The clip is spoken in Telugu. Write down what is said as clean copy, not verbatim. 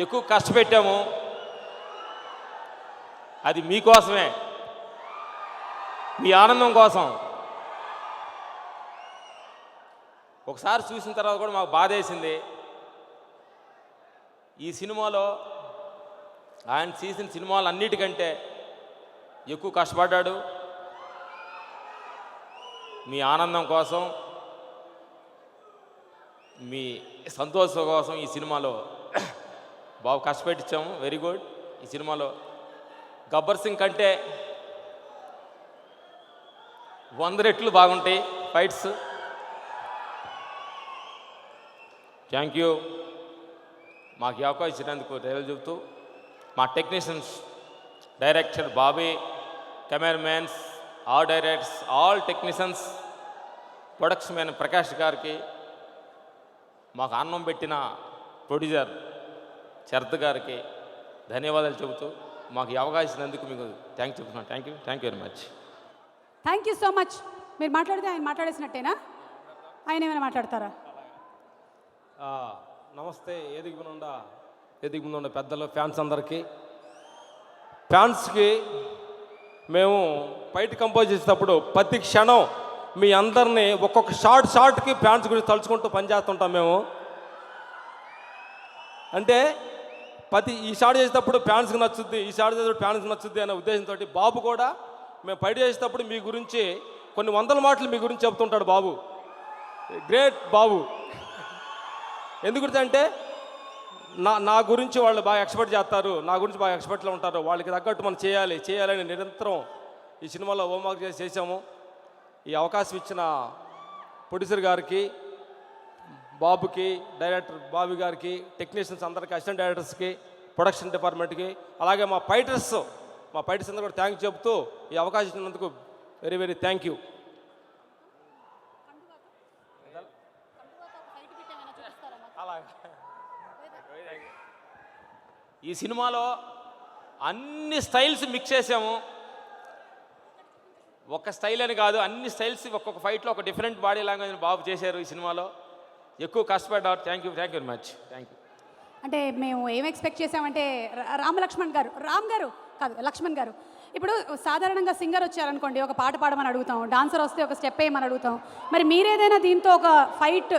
ఎక్కువ కష్టపెట్టాము. అది మీకోసమే, మీ ఆనందం కోసం. ఒకసారి చూసిన తర్వాత కూడా మాకు బాధేసింది. ఈ సినిమాలో ఆయన తీసిన సినిమాలు అన్నిటికంటే ఎక్కువ కష్టపడ్డాడు. మీ ఆనందం కోసం, మీ సంతోషం కోసం ఈ సినిమాలో బాగా కష్టపెట్టించాము. Very good. ఈ సినిమాలో గబ్బర్ సింగ్ కంటే 100 రెట్లు బాగుంటాయి ఫైట్స్. థ్యాంక్ యూ మాకు ఈ అవకాశం ఇచ్చినందుకు ధైర్యాలు చెబుతూ, మా technicians, director Bobby, cameramens, all directors, all technicians, production man Prakash గారికి, మాకు అన్నం పెట్టిన ప్రొడ్యూసర్ శరత్ గారికి ధన్యవాదాలు చెబుతూ, మాకు ఈ అవకాశం ఇచ్చినందుకు మీకు థ్యాంక్ చెప్తున్నాను. Thank you very much. Thank you so much. మీరు మాట్లాడితే ఆయన మాట్లాడేసినట్టేనా? ఆయన ఏమైనా మాట్లాడతారా? నమస్తే. ఏదికి ముందు ఉండే పెద్దలు, ఫ్యాన్స్ అందరికీ, ఫ్యాన్స్కి మేము ఫైట్ కంపోజ్ చేసేటప్పుడు ప్రతి క్షణం మీ అందరినీ ఒక్కొక్క షార్ట్కి ఫ్యాన్స్ గురించి తలుచుకుంటూ పనిచేస్తుంటాం మేము. అంటే ఈ షాట్ చేసేటప్పుడు ఫ్యాన్స్కి నచ్చుద్ది, ఈ షాట్ చేసేటప్పుడు ఫ్యాన్స్కి నచ్చుద్ది అనే ఉద్దేశంతో బాబు కూడా మేము ఫైట్ చేసేటప్పుడు మీ గురించి కొన్ని 100 మాటలు మీ గురించి చెప్తుంటాడు బాబు. గ్రేట్ బాబు. ఎందుకంటే నా గురించి వాళ్ళు బాగా ఎక్స్పెక్ట్ చేస్తారు, నా గురించి బాగా ఎక్స్పెక్ట్లో ఉంటారు, వాళ్ళకి తగ్గట్టు మనం చేయాలని నిరంతరం ఈ సినిమాలో హోంవర్క్ చేసాము. ఈ అవకాశం ఇచ్చిన ప్రొడ్యూసర్ గారికి, బాబుకి, డైరెక్టర్ బాబు గారికి, టెక్నీషియన్స్ అందరికీ, అసిస్టెంట్ డైరెక్టర్స్కి, ప్రొడక్షన్ డిపార్ట్మెంట్కి, అలాగే మా ఫైటర్స్ అందరూ కూడా థ్యాంక్ చెప్తూ ఈ అవకాశం ఇచ్చినందుకు వెరీ వెరీ థ్యాంక్ యూ. ఈ సినిమాలో అన్ని స్టైల్స్ మిక్స్ చేసాము. ఒక స్టైల్ అని కాదు, అన్ని స్టైల్స్ ఒక్కొక్క ఫైట్లో ఒక డిఫరెంట్ బాడీ లాంగ్వేజ్ బాబు చేశారు. ఈ సినిమాలో ఎక్కువ కష్టపడ్డారు. Thank you very much. Thank you. అంటే మేము ఏం ఎక్స్పెక్ట్ చేసామంటే లక్ష్మణ్ గారు ఇప్పుడు సాధారణంగా సింగర్ వచ్చారనుకోండి, ఒక పాట పాడమని అడుగుతాం, డాన్సర్ వస్తే ఒక స్టెప్ వేయమని అడుగుతాం. మరి మీరేదైనా దీంతో ఒక ఫైట్